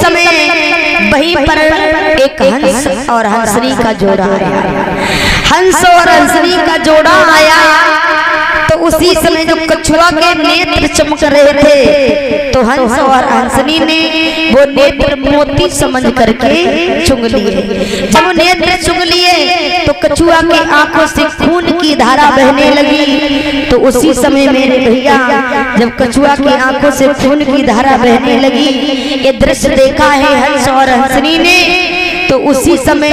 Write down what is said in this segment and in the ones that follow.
समय वहीं पर एक हंस और हंसनी का जोड़ा आया। हंस और हंसनी का जोड़ा आया तो उसी समय जब कछुआ के नेत्र चमक रहे थे तो हंस और हंसनी ने वो नेत्र मोती समझ करके चुंग लिए। जब नेत्र चुंग लिए तो कछुआ की आंखों से खून की धारा बहने लगी। तो उसी समय मेरे भैया जब कछुआ की आंखों से खून की धारा बहने लगी, ये दृश्य देखा है हंस और हंसनी ने। तो उसी समय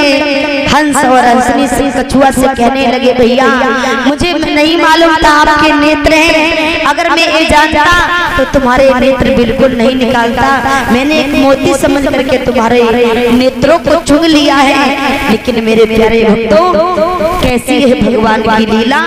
हंस और हंसनी से कछुआ से कहने लगे, भैया मुझे नहीं मालूम था आपके नेत्र हैं, अगर मैं ये जानता तो तुम्हारे नेत्र बिल्कुल नहीं निकालता। मैंने एक मोती समझ करके तुम्हारे नेत्रों को चुग लिया है। लेकिन मेरे प्यारे भक्तों, कैसी है भगवान की लीला।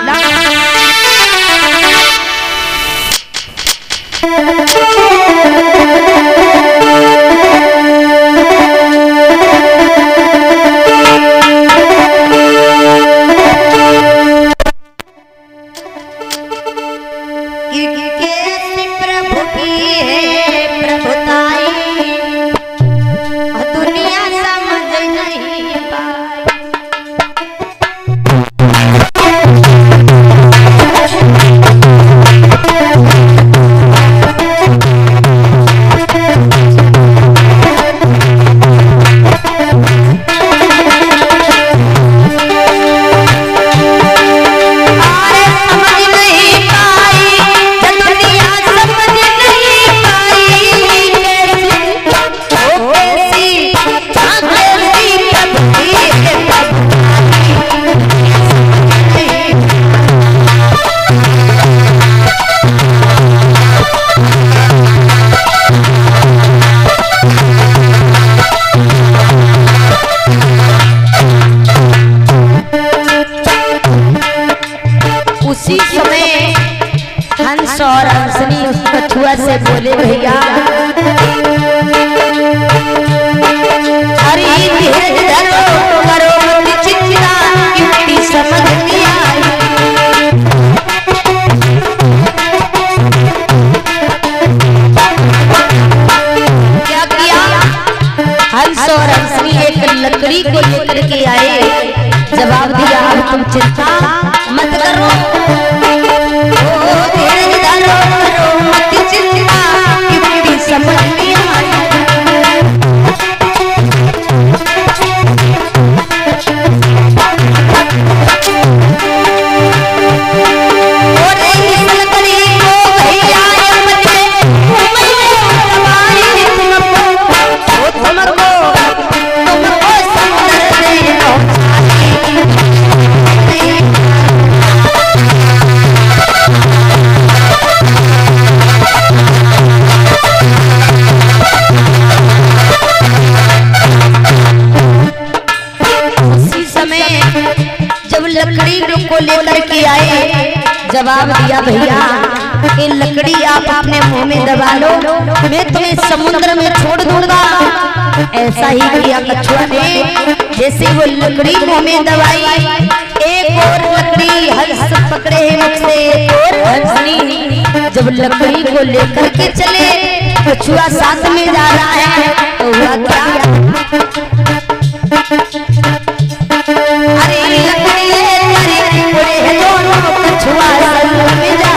से बोले, भैया हरी धीरज धरो, करो मत चिंता, युक्ति समझ में आई। क्या किया? हंस और हंसनी एक लकड़ी को लेकर के आए। जवाब दिया, अब तुम चिंता मत करो, समझ में आई। लकड़ी को लेकर के आए। जवाब दिया, भैया ये लकड़ी आप अपने मुंह में दबा लो, मैं तुम्हें समुद्र में छोड़ दूंगा। ऐसा ही किया कछुआ ने। जैसे वो लकड़ी मुंह में दबाई, एक और लकड़ी हंस पकड़े है मुझसे, एक और हंसनी जब लकड़ी को लेकर के चले, कछुआ साथ में जा रहा है। तो हुआ क्या? अरे लकड़ी दोनों कछुआ संग में जा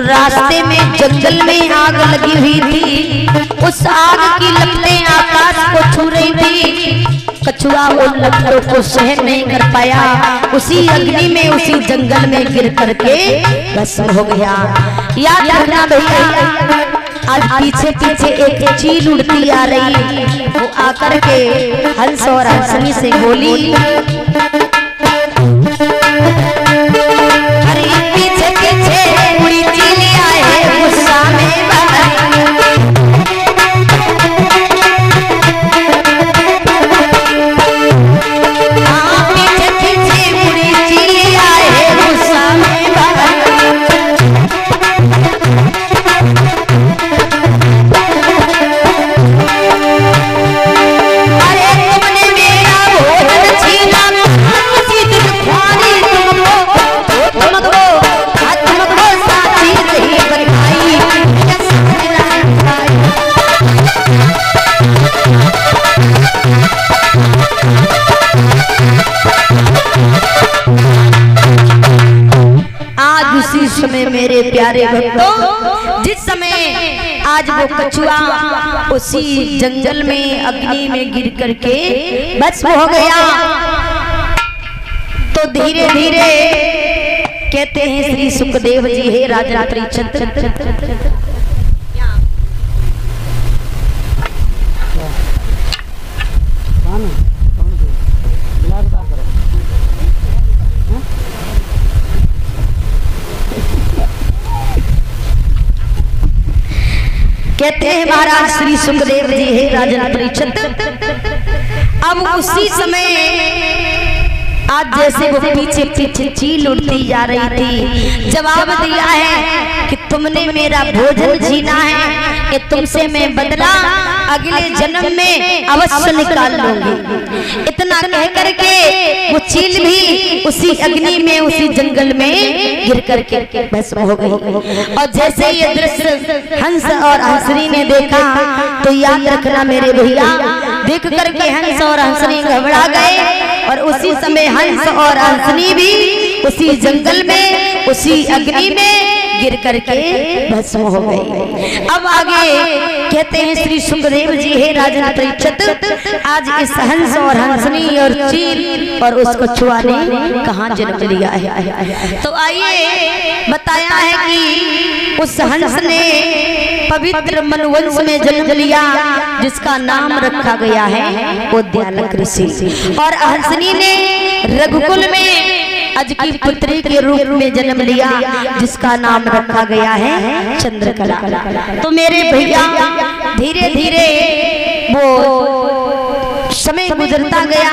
रास्ते में जंगल में आग लगी हुई थी। उस आग की लपटें आकाश को छू रही थी। कछुआ उन लपटों को सहन नहीं कर पाया, उसी अग्नि में उसी जंगल में गिर करके भस्म हो गया। याद रखना भैया, आज पीछे पीछे एक चील उड़ती आ रही, वो आकर के हंस और हंसनी से बोली, अरे पीछे पीछे उड़ी चील आए गुस्सा में समय मेरे प्यारे भक्तों, जिस समय आज वो कछुआ उसी जंगल में अग्नि में गिर करके भस्म हो गया, तो धीरे धीरे कहते हैं श्री सुखदेव जी, हे राजा परीक्षित, कहते हैं महाराज श्री सुखदेव जी, हे राजन परीक्षित, अब उसी समय आज जैसे वो पीछे पीछे चील उड़ती जा रही थी, जवाब दिया है कि तुमने मेरा भोजन छीना है, कि तुमसे मैं बदला अगले जन्म में अवश्य निकाल लूंगी। इतना कह करके वो चील भी उसी अग्नि में उसी जंगल में गिर करके भस्म हो गई। और जैसे ये दृश्य हंस और हंसनी ने देखा तो याद रखना मेरे भैया, देख करके हंस और हंसनी घबरा गए और उसी समय हंस और हंसनी भी उसी जंगल में उसी अग्नि में गिर करके भस्म हो गई। अब आगे कहते हैं श्री सुखदेव जी, हे राजन परीक्षित, आज इस हंस और हंसनी और चील और उस कछुआ ने कहाँ जन्म लिया है? तो आइए बताया है कि उस हंस ने पवित्र मनुवंश में जन्म लिया, जिसका नाम रखा गया है उद्यालक ऋषि, और हंसनी ने रघुकुल में अज की पुत्री के रूप में जन्म लिया, जिसका नाम रखा गया है चंद्रकला। तो मेरे भैया धीरे धीरे वो समय गुजरता गया,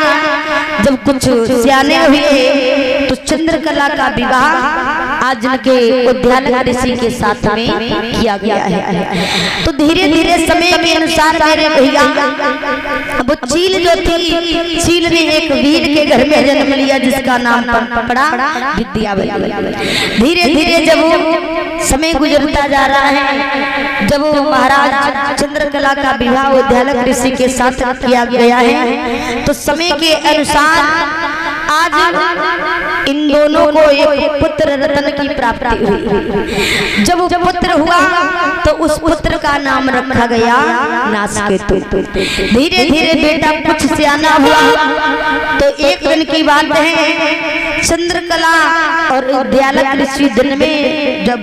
जब कुछ सियाने हुए तो चंद्रकला का विवाह आज के उद्यालक ऋषि के साथ में किया गया है। तो धीरे धीरे समय के अनुसार मेरे भैया अब चील जो थी, चील ने एक वीर के घर में जन्म लिया, जिसका नाम पड़ा विद्यावती। धीरे धीरे जब समय गुजरता जा रहा है, जब महाराज चंद्रकला का विवाह उद्यालक ऋषि के साथ किया गया है, तो समय के अनुसार आज इन दोनों को एक पुत्र रत्न की प्राप्ति हुई। जब वो पुत्र हुआ तो उस पुत्र का नाम रखा गया नासकेतु। धीरे धीरे बेटा कुछ सियाना हुआ तो एक दिन की बात है, चंद्रकला और उद्यालक ऋषि दिन में जब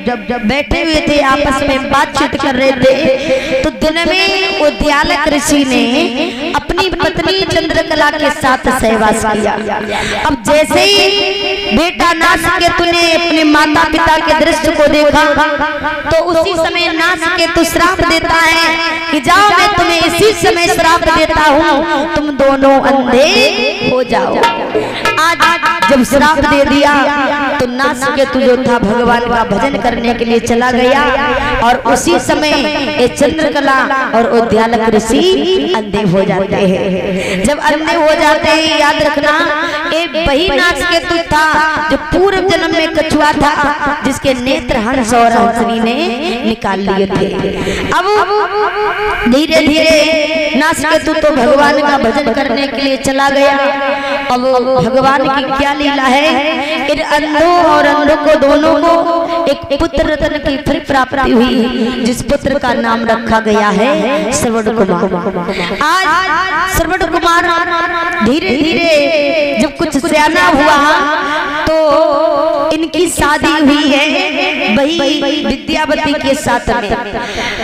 बैठे हुए थे आपस में बातचीत कर रहे थे, तो दिन में उद्यालक ऋषि ने अपनी पत्नी चंद्रकला के साथ सहवास किया। अब जैसे ही बेटा नासकेतु ने अपने माता पिता के दृश्य को देखा, तो उसी समय नासकेतु श्राप देता है कि जाओ मैं तुम्हें इसी समय श्राप देता हूँ, तुम दोनों अंधे हो जाओ। आज जब श्राप दे दिया तो नासकेतु जो था भगवान का भजन करने के लिए चला गया, और उसी समय ये चंद्रकला और उद्यालक ऋषि अंधे हो जाते हैं। जब अंधे हो जाते हैं, याद रखना एक वही नासकेतु था जो पूर्व जन्म में कछुआ था, जिसके नेत्र हंस और हंसनी ने निकाल लिए थे। अब धीरे धीरे नासकेतु तो भगवान का भजन करने के लिए चला गया। अब भगवान की क्या लीला है, इन अंधों और अंधों को दोनों को एक पुत्र रत्न की फिर प्राप्ति हुई, जिस पुत्र का नाम रखा गया है श्रवण कुमार। आज श्रवण कुमार धीरे धीरे जब कुछ सियाना हुआ तो इनकी शादी हुई है वही विद्यावती के साथ में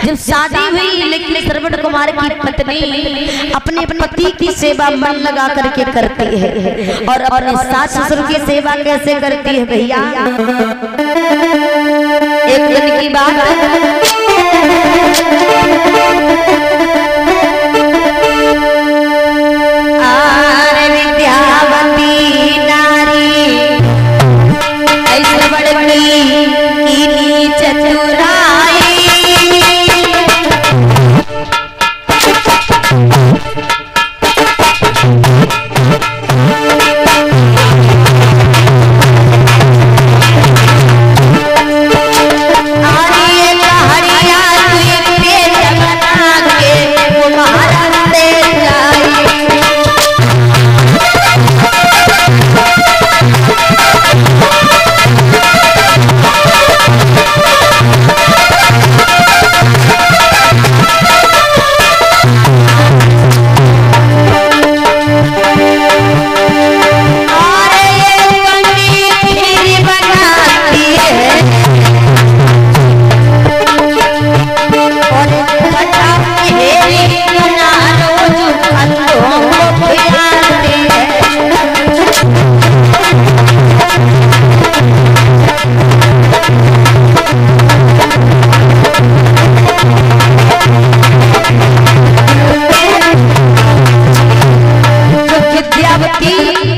जब शादी हुई, लेकिन श्रवण कुमार की पत्नी अपने पति की सेवा मन लगा करके करती है और अपने सास ससुर की सेवा कैसे करती है भैया। एक दिन की बात विद्यावती नारी ऐसे बड़की की चतुराई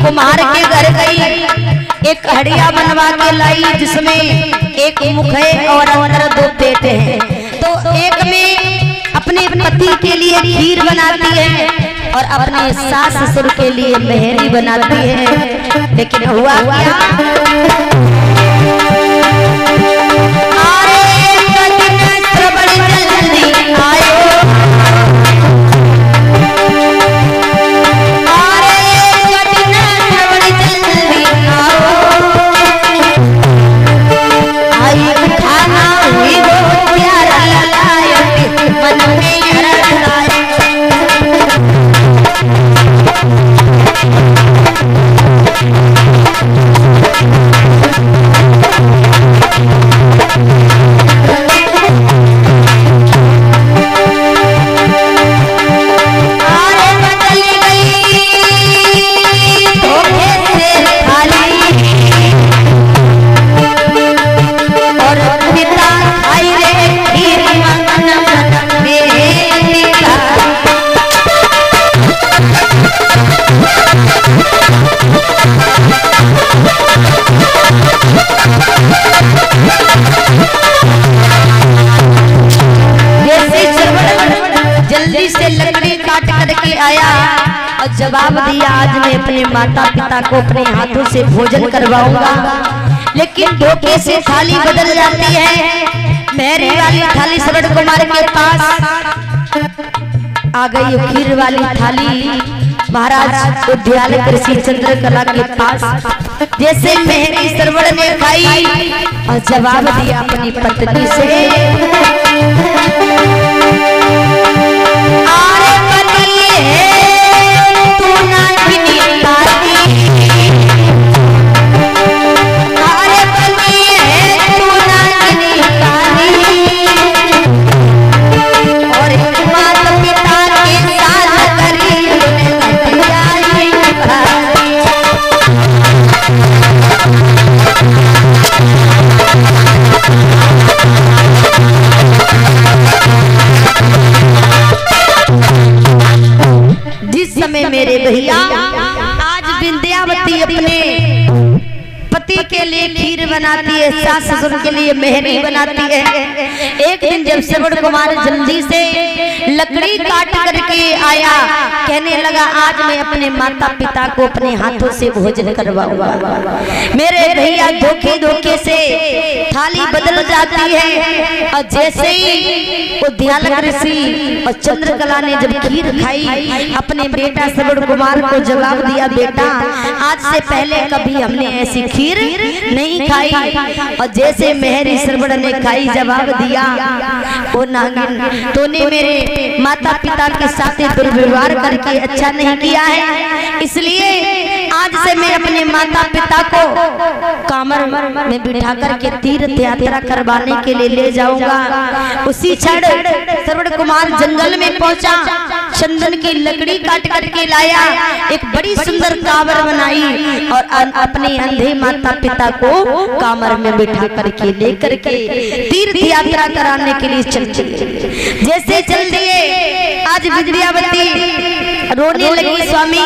कुमार के घर गई, एक हड़िया बनवा के लाई जिसमें एक मुख है और अंदर दो पेट है। तो एक में अपने पति के लिए खीर बनाती है और अपने सास ससुर के लिए मेहंदी बनाती है। लेकिन हुआ क्या, जल्दी से लकड़ी काट करके आया और जवाब दिया, आज मैं अपने माता पिता को अपने हाथों से भोजन करवाऊंगा। लेकिन धोखे से थाली बदल जाती है। मेहरी वाली थाली श्रवण कुमार के पास आ गई, खीर वाली थाली महाराज उद्यालय कृषि चंद्रकला के पास। जैसे मेहरी श्रवण ने खाई और जवाब दिया अपनी पत्नी से, आरे पति है तू ना गिनी पाती, आरे पति है तू ना गिनी पाती, और माता पिता के साथ करी जाई भाई। जिस समय मेरे भैया आज विद्यावती अपने पति के लिए खीर बनाती है, सास ससुर के लिए मेहंदी बनाती है। एक दिन जब श्रवण कुमार जल्दी से लकड़ी काट करके आया, कहने लगा आज मैं अपने माता पिता को अपने हाथों से भोजन करवाऊंगा। मेरे भैया धोखे धोखे से थाली बदल जाती है और जैसे ही उद्यालय ऋषि और चंद्रकला ने जब खीर खाई, अपने बेटा श्रवण कुमार को जवाब दिया, बेटा आज से पहले कभी हमने ऐसी खीर नहीं खाई। खाई और जैसे मेहरी श्रवण ने खाई जवाब दिया, ओ नागिन तूने मेरे माता पिता के साथ दुर्व्यवहार करके अच्छा नहीं किया है, इसलिए आज से मैं अपने माता पिता को कामर में बिठा करके तीर्थ यात्रा करवाने के लिए ले जाऊंगा। उसी क्षण श्रवण कुमार जंगल में पहुंचा, चंदन की लकड़ी काट करके लाया, एक बड़ी सुंदर कांवर बनाई और अपने अंधे माता पिता को कांवर में बिठा करके लेकर के तीर्थ यात्रा कराने के लिए चल दिए। जैसे चल दिए, आज विद्यावती रोने लगी, स्वामी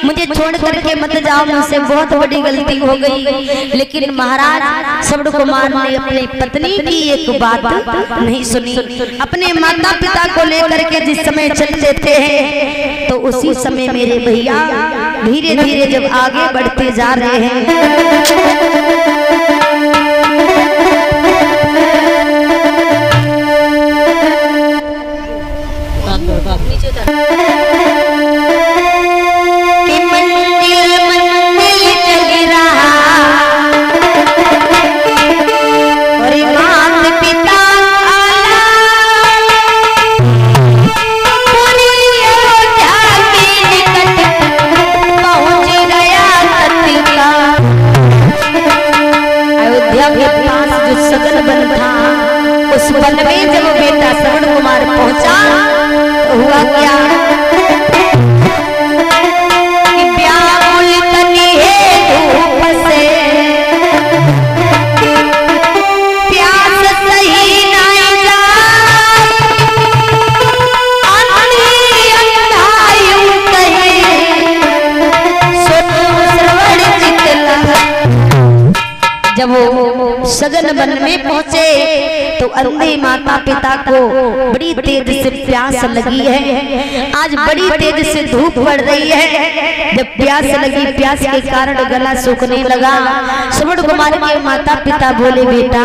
मुझे छोड़ करके मत जाओ, मुझसे बहुत बड़ी गलती हो गई। लेकिन महाराज श्रवण कुमार ने अपनी पत्नी की एक बात नहीं सुनी। अपने माता पिता को लेकर के जिस समय चल देते हैं तो उसी समय मेरे भैया धीरे धीरे जब आगे बढ़ते जा रहे हैं, उस वन में जब बेटा श्रवण कुमार पहुंचा तो हुआ क्या कि व्याकुल तनी है धूप से प्यास सही ना जा, अंधी अंधायूं कहे सुनो श्रवण चितला। जब वो सघन वन में पहुंचे तो अंधे माता पिता को बड़ी तेज से प्यास लगी है। आज बड़ी तेज से धूप पड़ रही है, जब प्यास लगी, प्यास के कारण गला सूखने लगा। श्रवण कुमार के माता पिता बोले, बेटा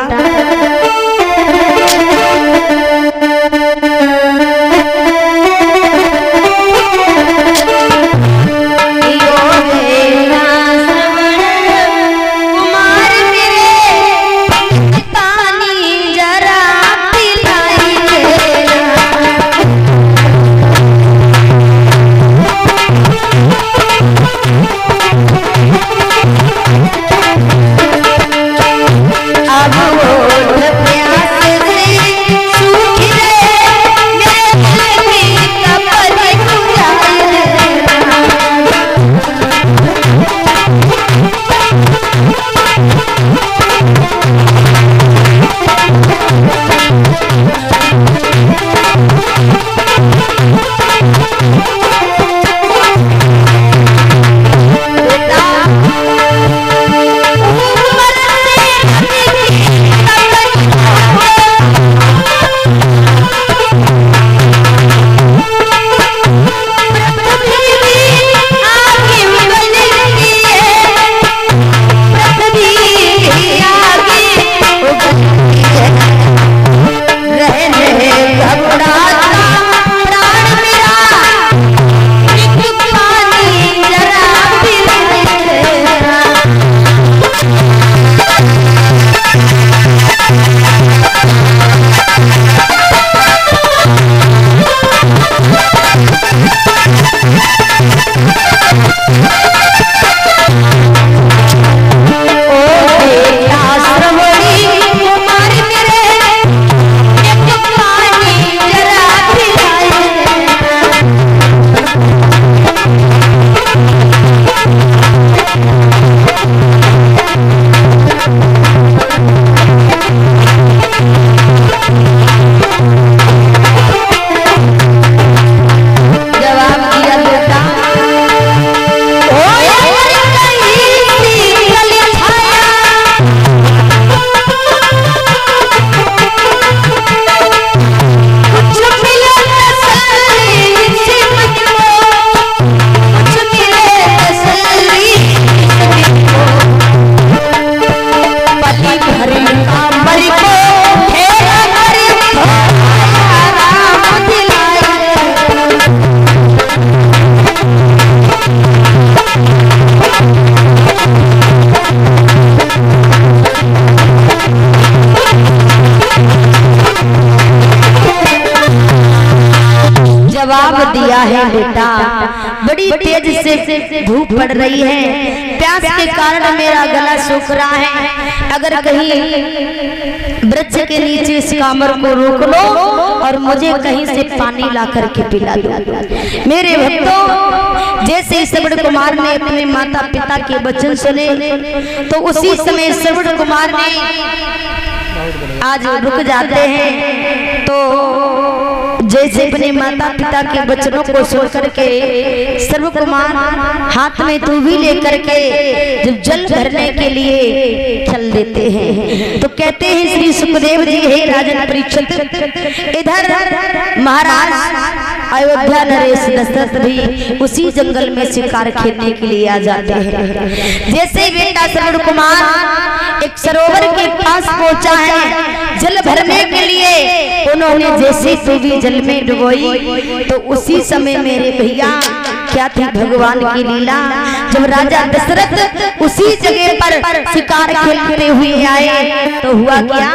अब वो जवाब दिया है बेटा, बड़ी तेज से धूप पड़ रही है, प्यास के कारण मेरा गला सूख रहा है, अगर कहीं वृक्ष के नीचे इस कामर को रोक लो और मुझे कहीं से पानी ला करके पिला दो। मेरे भक्तों, जैसे श्रवण कुमार ने अपने माता पिता के वचन सुने तो उसी समय श्रवण कुमार ने आज रुक जाते हैं। तो जैसे अपने माता पिता के वचनों को सुन करके श्रवण कुमार हाथ में तूबी लेकर के जब जल भरने के लिए चल देते हैं तो कहते हैं श्री सुखदेव जी, हे राजन परीक्षित, इधर महाराज अयोध्या नरेश दशरथ भी उसी जंगल में शिकार खेलने के लिए आ जाते हैं। जैसे बेटा श्रवण कुमार एक सरोवर के पास पहुंचा है जल भरने के लिए, उन्होंने जैसे तूबी जल में डुबोई तो उसी समय मेरे भैया क्या थी भगवान की लीला, जब राजा दशरथ उसी जगह पर शिकार खेलते हुए आए तो हुआ क्या,